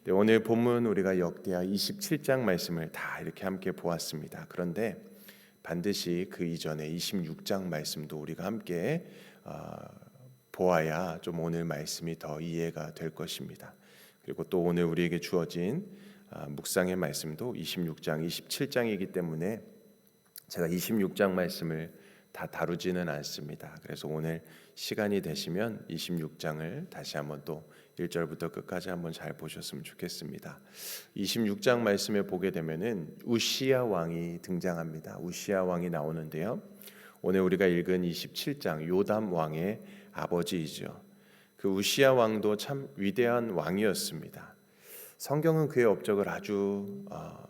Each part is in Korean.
네, 오늘 본문 우리가 역대하 27장 말씀을 다 이렇게 함께 보았습니다. 그런데 반드시 그 이전에 26장 말씀도 우리가 함께 보아야 좀 오늘 말씀이 더 이해가 될 것입니다. 그리고 또 오늘 우리에게 주어진 묵상의 말씀도 26장, 27장이기 때문에 제가 26장 말씀을 다 다루지는 않습니다. 그래서 오늘 시간이 되시면 26장을 다시 한번 또 1절부터 끝까지 한번 잘 보셨으면 좋겠습니다. 26장 말씀에 보게 되면은 우시야 왕이 등장합니다. 우시야 왕이 나오는데요. 오늘 우리가 읽은 27장 요담 왕의 아버지이죠. 그 우시야 왕도 참 위대한 왕이었습니다. 성경은 그의 업적을 아주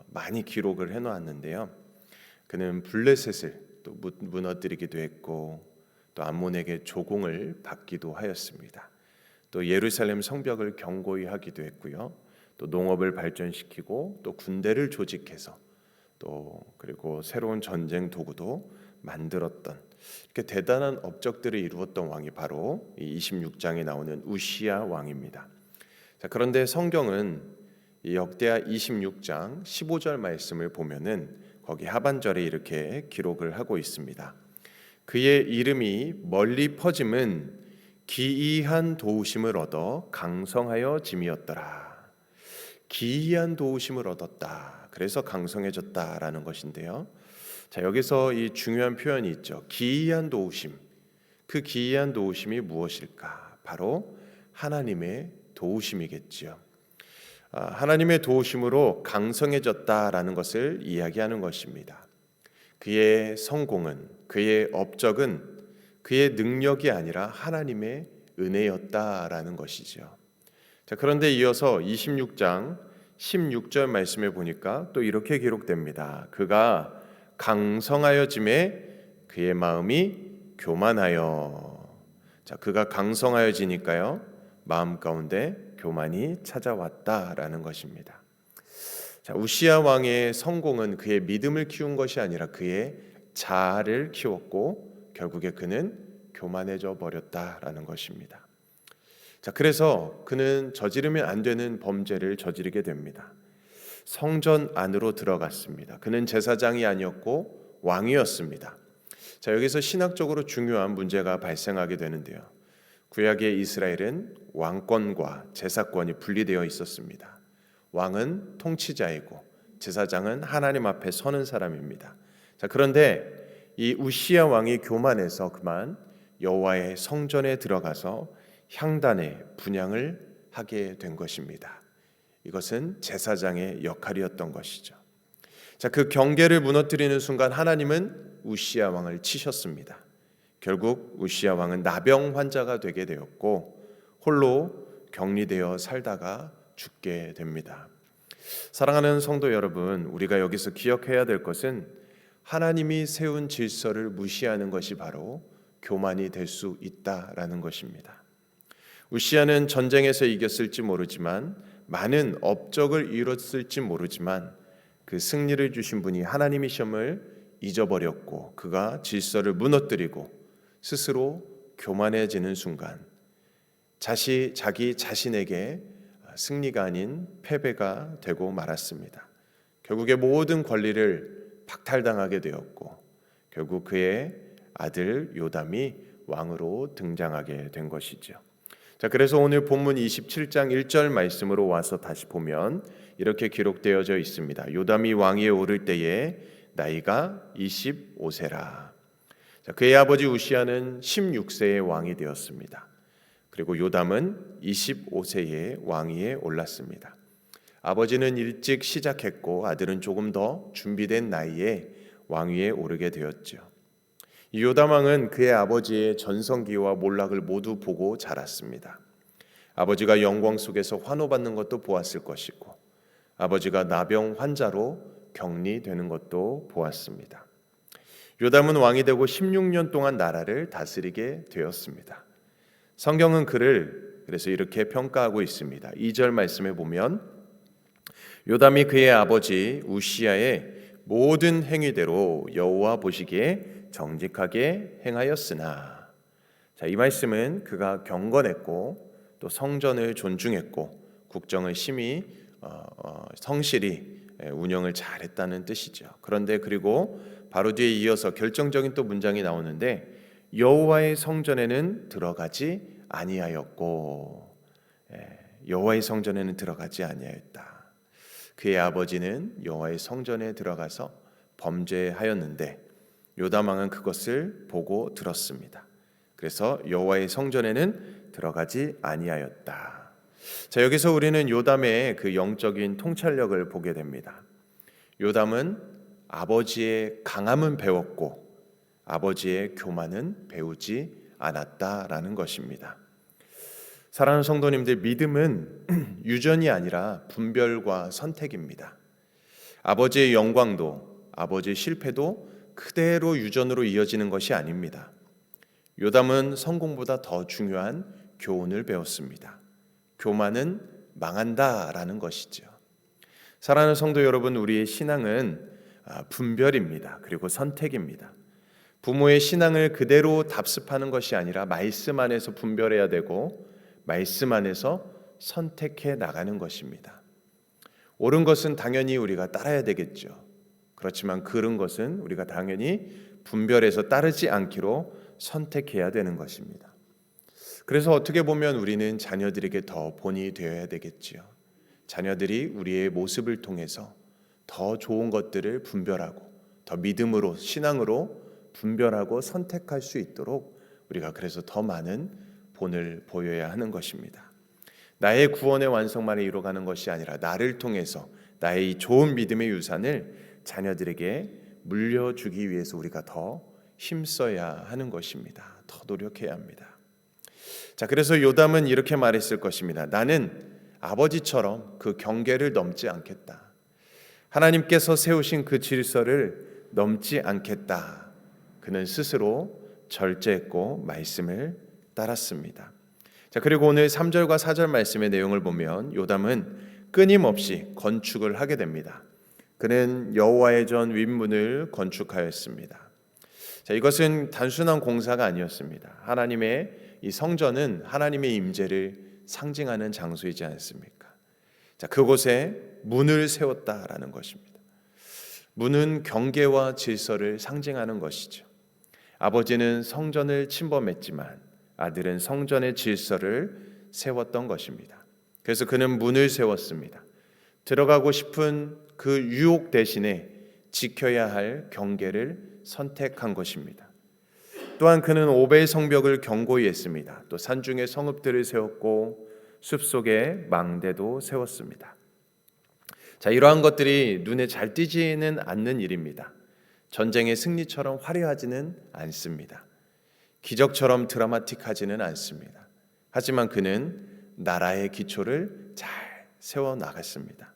많이 기록을 해놓았는데요. 그는 블레셋을 또 무너뜨리기도 했고 또 암몬에게 조공을 받기도 하였습니다. 또 예루살렘 성벽을 견고히 하기도 했고요. 또 농업을 발전시키고 또 군대를 조직해서 또 그리고 새로운 전쟁 도구도 만들었던 이렇게 대단한 업적들을 이루었던 왕이 바로 이 26장에 나오는 우시야 왕입니다. 자, 그런데 성경은 이 역대하 26장 15절 말씀을 보면은 거기 하반절에 이렇게 기록을 하고 있습니다. 그의 이름이 멀리 퍼짐은 기이한 도우심을 얻어 강성하여 짐이었더라. 기이한 도우심을 얻었다. 그래서 강성해졌다라는 것인데요. 자, 여기서 이 중요한 표현이 있죠. 기이한 도우심. 그 기이한 도우심이 무엇일까? 바로 하나님의 도우심이겠지요. 하나님의 도우심으로 강성해졌다라는 것을 이야기하는 것입니다. 그의 성공은, 그의 업적은 그의 능력이 아니라 하나님의 은혜였다라는 것이죠. 자, 그런데 이어서 26장 16절 말씀에 보니까 또 이렇게 기록됩니다. 그가 강성하여짐에 그의 마음이 교만하여. 자, 그가 강성하여지니까요, 마음 가운데 교만이 찾아왔다라는 것입니다. 자, 우시야 왕의 성공은 그의 믿음을 키운 것이 아니라 그의 자아를 키웠고 결국에 그는 교만해져 버렸다라는 것입니다. 자, 그래서 그는 저지르면 안 되는 범죄를 저지르게 됩니다. 성전 안으로 들어갔습니다. 그는 제사장이 아니었고 왕이었습니다. 자, 여기서 신학적으로 중요한 문제가 발생하게 되는데요. 구약의 이스라엘은 왕권과 제사권이 분리되어 있었습니다. 왕은 통치자이고 제사장은 하나님 앞에 서는 사람입니다. 자, 그런데 이 우시야 왕이 교만해서 그만 여호와의 성전에 들어가서 향단의 분향을 하게 된 것입니다. 이것은 제사장의 역할이었던 것이죠. 자, 그 경계를 무너뜨리는 순간 하나님은 우시야 왕을 치셨습니다. 결국 우시야 왕은 나병 환자가 되게 되었고 홀로 격리되어 살다가 죽게 됩니다. 사랑하는 성도 여러분, 우리가 여기서 기억해야 될 것은 하나님이 세운 질서를 무시하는 것이 바로 교만이 될 수 있다라는 것입니다. 우시야는 전쟁에서 이겼을지 모르지만, 많은 업적을 이뤘을지 모르지만 그 승리를 주신 분이 하나님이심을 잊어버렸고 그가 질서를 무너뜨리고 스스로 교만해지는 순간 자기 자신에게 승리가 아닌 패배가 되고 말았습니다. 결국에 모든 권리를 박탈당하게 되었고 결국 그의 아들 요담이 왕으로 등장하게 된 것이죠. 자, 그래서 오늘 본문 27장 1절 말씀으로 와서 다시 보면 이렇게 기록되어져 있습니다. 요담이 왕위에 오를 때에 나이가 25세라. 자, 그의 아버지 우시야는 16세의 왕이 되었습니다. 그리고 요담은 25세의 왕위에 올랐습니다. 아버지는 일찍 시작했고 아들은 조금 더 준비된 나이에 왕위에 오르게 되었죠. 이 요담 왕은 그의 아버지의 전성기와 몰락을 모두 보고 자랐습니다. 아버지가 영광 속에서 환호받는 것도 보았을 것이고 아버지가 나병 환자로 격리되는 것도 보았습니다. 요담은 왕이 되고 16년 동안 나라를 다스리게 되었습니다. 성경은 그를 그래서 이렇게 평가하고 있습니다. 2절 말씀에 보면 요담이 그의 아버지 우시야의 모든 행위대로 여호와 보시기에 정직하게 행하였으나. 자, 이 말씀은 그가 경건했고 또 성전을 존중했고 국정을 심히 성실히 운영을 잘했다는 뜻이죠. 그런데 그리고 바로 뒤에 이어서 결정적인 또 문장이 나오는데 여호와의 성전에는 들어가지 아니하였고, 여호와의 성전에는 들어가지 아니하였다. 그의 아버지는 여호와의 성전에 들어가서 범죄하였는데 요담 왕은 그것을 보고 들었습니다. 그래서 여호와의 성전에는 들어가지 아니하였다. 자, 여기서 우리는 요담의 그 영적인 통찰력을 보게 됩니다. 요담은 아버지의 강함은 배웠고 아버지의 교만은 배우지 않았다라는 것입니다. 사랑하는 성도님들, 믿음은 유전이 아니라 분별과 선택입니다. 아버지의 영광도 아버지의 실패도 그대로 유전으로 이어지는 것이 아닙니다. 요담은 성공보다 더 중요한 교훈을 배웠습니다. 교만은 망한다라는 것이죠. 사랑하는 성도 여러분, 우리의 신앙은 분별입니다. 그리고 선택입니다. 부모의 신앙을 그대로 답습하는 것이 아니라 말씀 안에서 분별해야 되고 말씀 안에서 선택해 나가는 것입니다. 옳은 것은 당연히 우리가 따라야 되겠죠. 그렇지만 그른 것은 우리가 당연히 분별해서 따르지 않기로 선택해야 되는 것입니다. 그래서 어떻게 보면 우리는 자녀들에게 더 본이 되어야 되겠지요. 자녀들이 우리의 모습을 통해서 더 좋은 것들을 분별하고 더 믿음으로 신앙으로 분별하고 선택할 수 있도록 우리가 그래서 더 많은 본을 보여야 하는 것입니다. 나의 구원의 완성만을 이루어가는 것이 아니라 나를 통해서 나의 이 좋은 믿음의 유산을 자녀들에게 물려주기 위해서 우리가 더 힘써야 하는 것입니다. 더 노력해야 합니다. 자, 그래서 요담은 이렇게 말했을 것입니다. 나는 아버지처럼 그 경계를 넘지 않겠다. 하나님께서 세우신 그 질서를 넘지 않겠다. 그는 스스로 절제했고 말씀을 따랐습니다. 자, 그리고 오늘 3절과 4절 말씀의 내용을 보면 요담은 끊임없이 건축을 하게 됩니다. 그는 여호와의 전 윗문을 건축하였습니다. 자, 이것은 단순한 공사가 아니었습니다. 하나님의 이 성전은 하나님의 임재를 상징하는 장소이지 않습니까? 자, 그곳에 문을 세웠다라는 것입니다. 문은 경계와 질서를 상징하는 것이죠. 아버지는 성전을 침범했지만 아들은 성전의 질서를 세웠던 것입니다. 그래서 그는 문을 세웠습니다. 들어가고 싶은 그 유혹 대신에 지켜야 할 경계를 선택한 것입니다. 또한 그는 오벨 성벽을 견고히 했습니다. 또 산중에 성읍들을 세웠고 숲속에 망대도 세웠습니다. 자, 이러한 것들이 눈에 잘 띄지는 않는 일입니다. 전쟁의 승리처럼 화려하지는 않습니다. 기적처럼 드라마틱하지는 않습니다. 하지만 그는 나라의 기초를 잘 세워나갔습니다.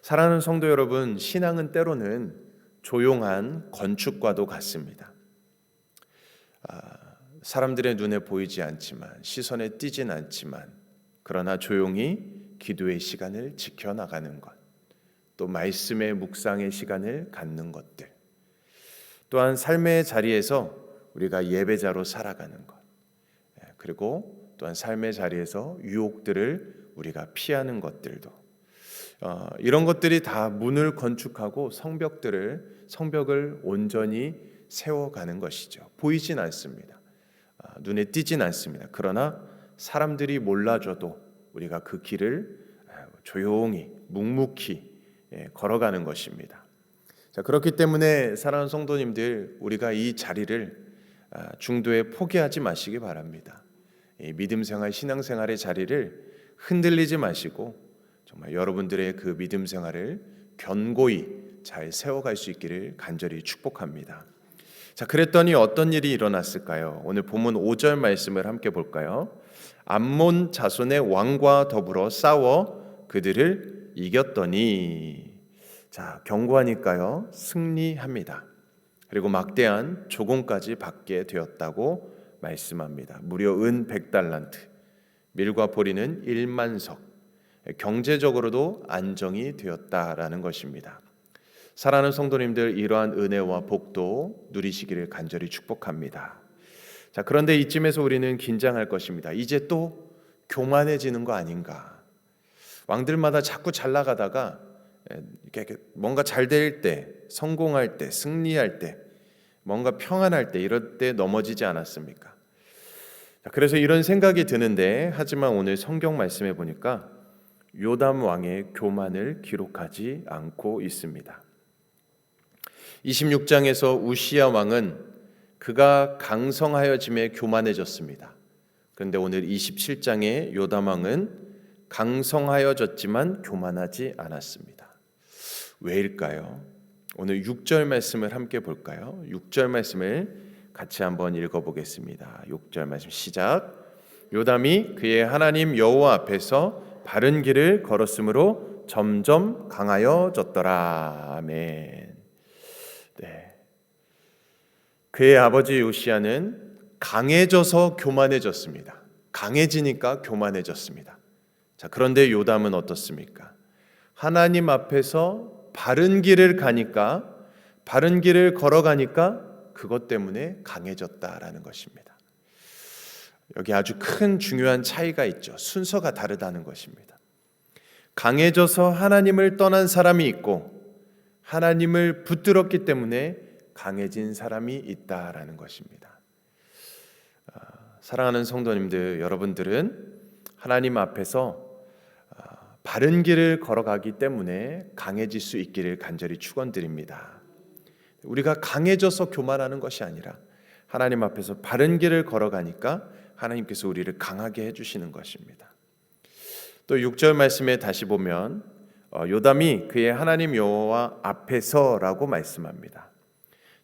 사랑하는 성도 여러분, 신앙은 때로는 조용한 건축과도 같습니다. 사람들의 눈에 보이지 않지만 시선에 띄진 않지만 그러나 조용히 기도의 시간을 지켜나가는 것, 또 말씀의 묵상의 시간을 갖는 것들, 또한 삶의 자리에서 우리가 예배자로 살아가는 것, 그리고 또한 삶의 자리에서 유혹들을 우리가 피하는 것들도, 이런 것들이 다 문을 건축하고 성벽을 온전히 세워가는 것이죠. 보이진 않습니다. 눈에 띄진 않습니다. 그러나 사람들이 몰라줘도 우리가 그 길을 조용히 묵묵히 걸어가는 것입니다. 자, 그렇기 때문에 사랑하는 성도님들, 우리가 이 자리를 중도에 포기하지 마시기 바랍니다. 이 믿음 생활, 신앙 생활의 자리를 흔들리지 마시고 정말 여러분들의 그 믿음 생활을 견고히 잘 세워갈 수 있기를 간절히 축복합니다. 자, 그랬더니 어떤 일이 일어났을까요? 오늘 본문 5절 말씀을 함께 볼까요? 암몬 자손의 왕과 더불어 싸워 그들을 이겼더니, 자, 견고하니까요 승리합니다. 그리고 막대한 조공까지 받게 되었다고 말씀합니다. 무려 은 100달란트, 밀과 보리는 1만석, 경제적으로도 안정이 되었다라는 것입니다. 사랑하는 성도님들, 이러한 은혜와 복도 누리시기를 간절히 축복합니다. 자, 그런데 이쯤에서 우리는 긴장할 것입니다. 이제 또 교만해지는 거 아닌가? 왕들마다 자꾸 잘 나가다가 이렇게 뭔가 잘 될 때, 성공할 때, 승리할 때, 뭔가 평안할 때, 이럴 때 넘어지지 않았습니까? 그래서 이런 생각이 드는데, 하지만 오늘 성경 말씀에 보니까 요담 왕의 교만을 기록하지 않고 있습니다. 26장에서 우시야 왕은 그가 강성하여짐에 교만해졌습니다. 그런데 오늘 27장의 요담 왕은 강성하여졌지만 교만하지 않았습니다. 왜일까요? 오늘 6절 말씀을 함께 볼까요? 6절 말씀을 같이 한번 읽어보겠습니다. 6절 말씀 시작. 요담이 그의 하나님 여호와 앞에서 바른 길을 걸었으므로 점점 강하여졌더라. 아멘. 네. 그의 아버지 요시야는 강해져서 교만해졌습니다. 강해지니까 교만해졌습니다. 자, 그런데 요담은 어떻습니까? 하나님 앞에서 바른 길을 가니까, 바른 길을 걸어가니까 그것 때문에 강해졌다라는 것입니다. 여기 아주 큰 중요한 차이가 있죠. 순서가 다르다는 것입니다. 강해져서 하나님을 떠난 사람이 있고 하나님을 붙들었기 때문에 강해진 사람이 있다라는 것입니다. 사랑하는 성도님들, 여러분들은 하나님 앞에서 바른 길을 걸어가기 때문에 강해질 수 있기를 간절히 축원드립니다. 우리가 강해져서 교만하는 것이 아니라 하나님 앞에서 바른 길을 걸어가니까 하나님께서 우리를 강하게 해주시는 것입니다. 또 6절 말씀에 다시 보면 요담이 그의 하나님 여호와 앞에서라고 말씀합니다.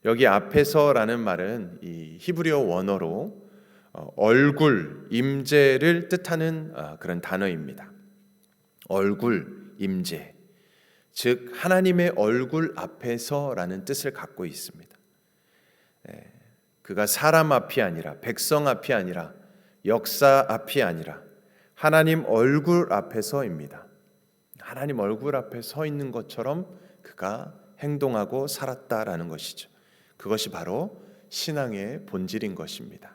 여기 앞에서라는 말은 이 히브리어 원어로 얼굴, 임재를 뜻하는 그런 단어입니다. 얼굴, 임재, 즉 하나님의 얼굴 앞에서라는 뜻을 갖고 있습니다. 그가 사람 앞이 아니라, 백성 앞이 아니라, 역사 앞이 아니라 하나님 얼굴 앞에서입니다. 하나님 얼굴 앞에 서 있는 것처럼 그가 행동하고 살았다라는 것이죠. 그것이 바로 신앙의 본질인 것입니다.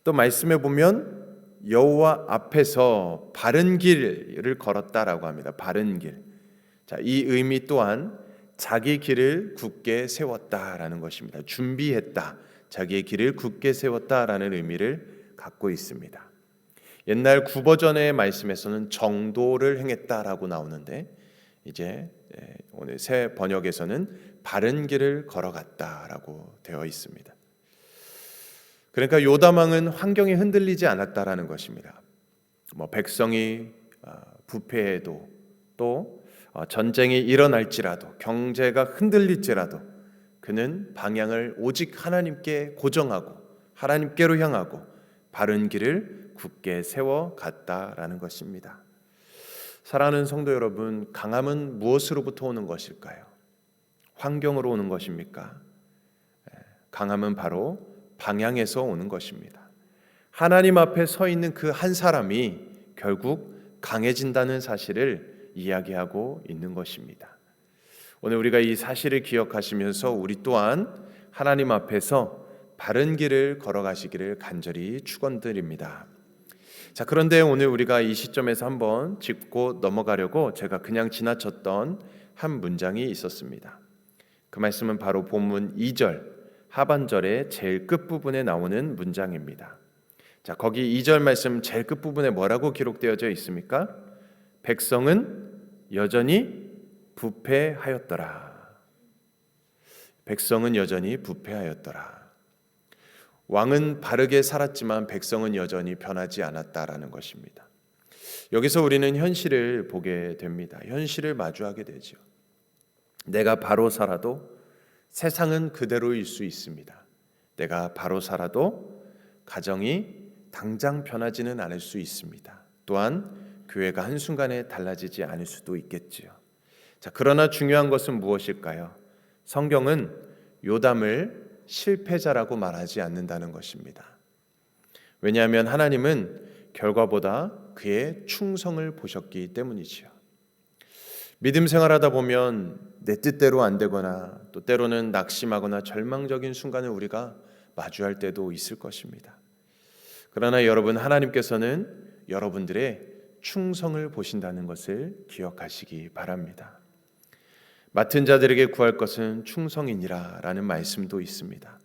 또 말씀해 보면 여호와 앞에서 바른 길을 걸었다라고 합니다. 바른 길. 자, 이 의미 또한 자기 길을 굳게 세웠다라는 것입니다. 준비했다. 자기의 길을 굳게 세웠다라는 의미를 갖고 있습니다. 옛날 구버전의 말씀에서는 정도를 행했다라고 나오는데 이제 오늘 새 번역에서는 바른 길을 걸어갔다라고 되어 있습니다. 그러니까 요담 왕은 환경이 흔들리지 않았다라는 것입니다. 백성이 부패해도 또 전쟁이 일어날지라도 경제가 흔들릴지라도 그는 방향을 오직 하나님께 고정하고 하나님께로 향하고 바른 길을 굳게 세워갔다라는 것입니다. 사랑하는 성도 여러분, 강함은 무엇으로부터 오는 것일까요? 환경으로 오는 것입니까? 강함은 바로 방향에서 오는 것입니다. 하나님 앞에 서 있는 그 한 사람이 결국 강해진다는 사실을 이야기하고 있는 것입니다. 오늘 우리가 이 사실을 기억하시면서 우리 또한 하나님 앞에서 바른 길을 걸어가시기를 간절히 축원드립니다. 자, 그런데 오늘 우리가 이 시점에서 한번 짚고 넘어가려고 제가 그냥 지나쳤던 한 문장이 있었습니다. 그 말씀은 바로 본문 2절 하반절의 제일 끝부분에 나오는 문장입니다. 자, 거기 2절 말씀 제일 끝부분에 뭐라고 기록되어져 있습니까? 백성은 여전히 부패하였더라. 백성은 여전히 부패하였더라. 왕은 바르게 살았지만 백성은 여전히 변하지 않았다라는 것입니다. 여기서 우리는 현실을 보게 됩니다. 현실을 마주하게 되죠. 내가 바로 살아도 세상은 그대로일 수 있습니다. 내가 바로 살아도 가정이 당장 변하지는 않을 수 있습니다. 또한 교회가 한순간에 달라지지 않을 수도 있겠지요. 자, 그러나 중요한 것은 무엇일까요? 성경은 요담을 실패자라고 말하지 않는다는 것입니다. 왜냐하면 하나님은 결과보다 그의 충성을 보셨기 때문이지요. 믿음 생활하다 보면 내 뜻대로 안 되거나 또 때로는 낙심하거나 절망적인 순간을 우리가 마주할 때도 있을 것입니다. 그러나 여러분, 하나님께서는 여러분들의 충성을 보신다는 것을 기억하시기 바랍니다. 맡은 자들에게 구할 것은 충성이니라 라는 말씀도 있습니다.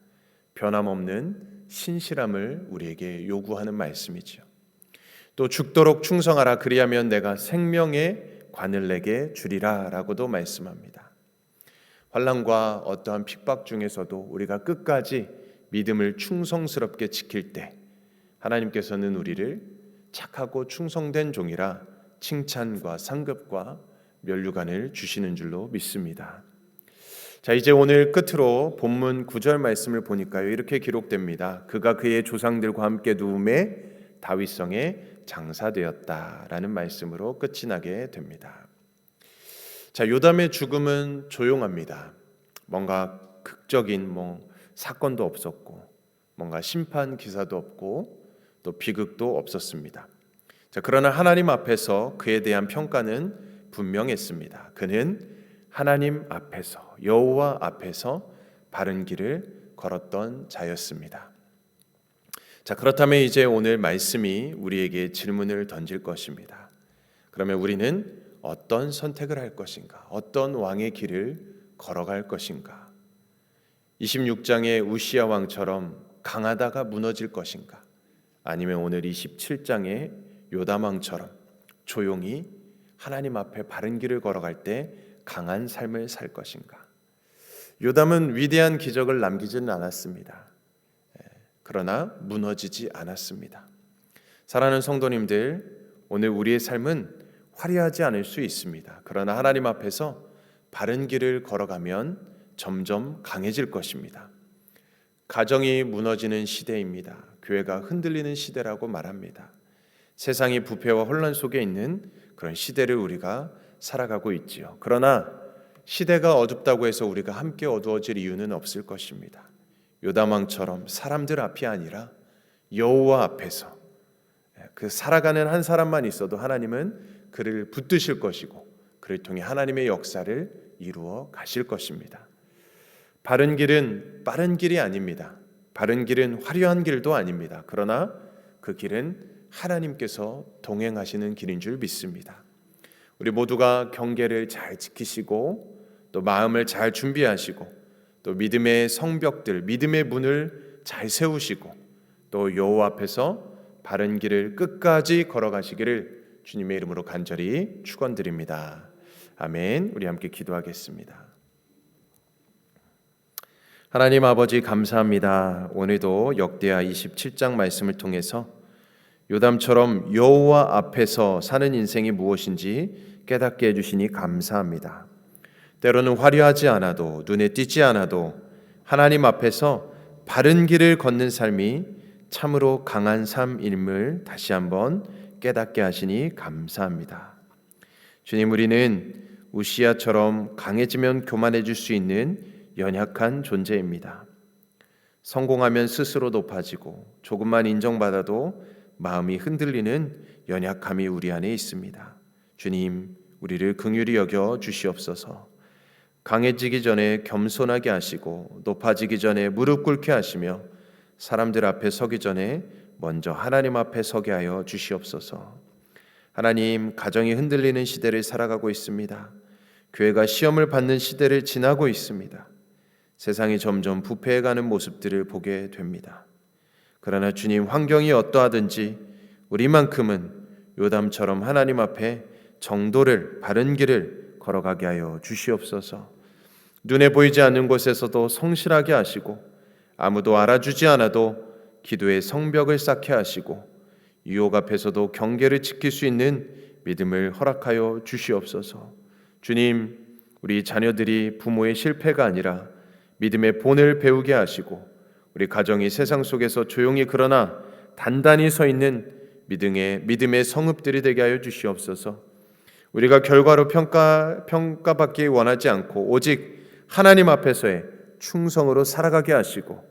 변함없는 신실함을 우리에게 요구하는 말씀이지요. 또 죽도록 충성하라, 그리하면 내가 생명의 관을 내게 주리라 라고도 말씀합니다. 환난과 어떠한 핍박 중에서도 우리가 끝까지 믿음을 충성스럽게 지킬 때 하나님께서는 우리를 착하고 충성된 종이라 칭찬과 상급과 면류관을 주시는 줄로 믿습니다. 자, 이제 오늘 끝으로 본문 9절 말씀을 보니까요, 이렇게 기록됩니다. 그가 그의 조상들과 함께 누움에 다윗성에 장사되었다라는 말씀으로 끝이 나게 됩니다. 자, 요담의 죽음은 조용합니다. 뭔가 극적인 사건도 없었고, 뭔가 심판 기사도 없고, 또 비극도 없었습니다. 자, 그러나 하나님 앞에서 그에 대한 평가는 분명했습니다. 그는 하나님 앞에서, 여호와 앞에서 바른 길을 걸었던 자였습니다. 자, 그렇다면 이제 오늘 말씀이 우리에게 질문을 던질 것입니다. 그러면 우리는 어떤 선택을 할 것인가? 어떤 왕의 길을 걸어갈 것인가? 26장의 우시야 왕처럼 강하다가 무너질 것인가? 아니면 오늘 27장의 요담 왕처럼 조용히 하나님 앞에 바른 길을 걸어갈 때 강한 삶을 살 것인가? 요담은 위대한 기적을 남기지는 않았습니다. 그러나 무너지지 않았습니다. 사랑하는 성도님들, 오늘 우리의 삶은 화려하지 않을 수 있습니다. 그러나 하나님 앞에서 바른 길을 걸어가면 점점 강해질 것입니다. 가정이 무너지는 시대입니다. 교회가 흔들리는 시대라고 말합니다. 세상이 부패와 혼란 속에 있는 그런 시대를 우리가 살아가고 있지요. 그러나 시대가 어둡다고 해서 우리가 함께 어두워질 이유는 없을 것입니다. 요담왕처럼 사람들 앞이 아니라 여호와 앞에서 그 살아가는 한 사람만 있어도 하나님은 그를 붙드실 것이고 그를 통해 하나님의 역사를 이루어 가실 것입니다. 바른 길은 빠른 길이 아닙니다. 바른 길은 화려한 길도 아닙니다. 그러나 그 길은 하나님께서 동행하시는 길인 줄 믿습니다. 우리 모두가 경계를 잘 지키시고 또 마음을 잘 준비하시고 또 믿음의 성벽들, 믿음의 문을 잘 세우시고 또 여호와 앞에서 바른 길을 끝까지 걸어가시기를 주님의 이름으로 간절히 축원드립니다. 아멘. 우리 함께 기도하겠습니다. 하나님 아버지, 감사합니다. 오늘도 역대하 27장 말씀을 통해서 요담처럼 여호와 앞에서 사는 인생이 무엇인지 깨닫게 해주시니 감사합니다. 때로는 화려하지 않아도, 눈에 띄지 않아도 하나님 앞에서 바른 길을 걷는 삶이 참으로 강한 삶임을 다시 한번 깨닫게 하시니 감사합니다. 주님, 우리는 우시야처럼 강해지면 교만해질 수 있는 연약한 존재입니다. 성공하면 스스로 높아지고 조금만 인정받아도 마음이 흔들리는 연약함이 우리 안에 있습니다. 주님, 우리를 긍휼히 여겨 주시옵소서. 강해지기 전에 겸손하게 하시고 높아지기 전에 무릎 꿇게 하시며 사람들 앞에 서기 전에 먼저 하나님 앞에 서게 하여 주시옵소서. 하나님, 가정이 흔들리는 시대를 살아가고 있습니다. 교회가 시험을 받는 시대를 지나고 있습니다. 세상이 점점 부패해가는 모습들을 보게 됩니다. 그러나 주님, 환경이 어떠하든지 우리만큼은 요담처럼 하나님 앞에 정도를, 바른 길을 걸어가게 하여 주시옵소서. 눈에 보이지 않는 곳에서도 성실하게 하시고 아무도 알아주지 않아도 기도의 성벽을 쌓게 하시고 유혹 앞에서도 경계를 지킬 수 있는 믿음을 허락하여 주시옵소서. 주님, 우리 자녀들이 부모의 실패가 아니라 믿음의 본을 배우게 하시고 우리 가정이 세상 속에서 조용히 그러나 단단히 서 있는 믿음의 성읍들이 되게 하여 주시옵소서. 우리가 결과로 평가받기 원하지 않고 오직 하나님 앞에서의 충성으로 살아가게 하시고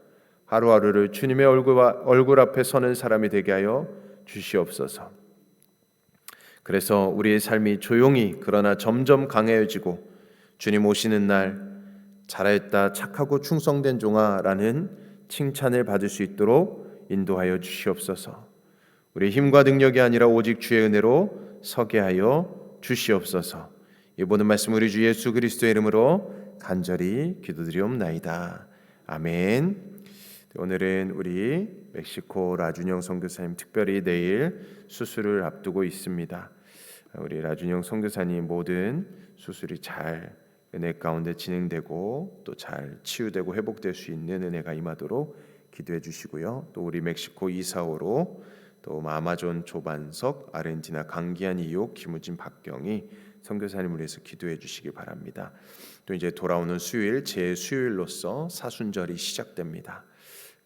하루하루를 주님의 얼굴 앞에 서는 사람이 되게 하여 주시옵소서. 그래서 우리의 삶이 조용히 그러나 점점 강해지고 주님 오시는 날 잘했다 착하고 충성된 종아라는 칭찬을 받을 수 있도록 인도하여 주시옵소서. 우리의 힘과 능력이 아니라 오직 주의 은혜로 서게 하여 주시옵소서. 이 모든 말씀 우리 주 예수 그리스도의 이름으로 간절히 기도드리옵나이다. 아멘. 오늘은 우리 멕시코 라준영 선교사님 특별히 내일 수술을 앞두고 있습니다. 우리 라준영 선교사님 모든 수술이 잘 은혜 가운데 진행되고 또 잘 치유되고 회복될 수 있는 은혜가 임하도록 기도해 주시고요. 또 우리 멕시코 이사오로 또 아마존 조반석, 아르헨티나 강기한 이옥, 김우진 박경희 선교사님을 위해서 기도해 주시기 바랍니다. 또 이제 돌아오는 수요일 제 수요일로서 사순절이 시작됩니다.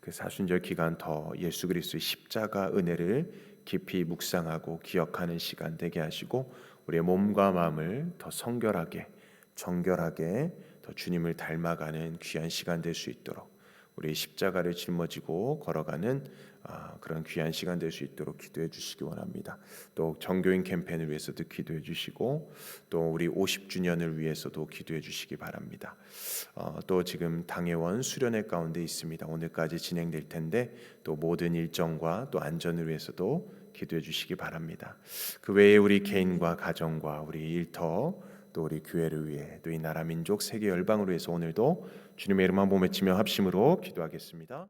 그 사순절 기간 더 예수 그리스도의 십자가 은혜를 깊이 묵상하고 기억하는 시간 되게 하시고 우리의 몸과 마음을 더 성결하게 정결하게 더 주님을 닮아가는 귀한 시간 될 수 있도록 우리 십자가를 짊어지고 걸어가는 그런 귀한 시간 될 수 있도록 기도해 주시기 원합니다. 또 정교인 캠페인을 위해서도 기도해 주시고 또 우리 50주년을 위해서도 기도해 주시기 바랍니다. 또 지금 당회원 수련회 가운데 있습니다. 오늘까지 진행될 텐데 또 모든 일정과 또 안전을 위해서도 기도해 주시기 바랍니다. 그 외에 우리 개인과 가정과 우리 일터 또 우리 교회를 위해 또 이 나라 민족 세계 열방을 위해서 오늘도 주님의 이름만 보맺히며 합심으로 기도하겠습니다.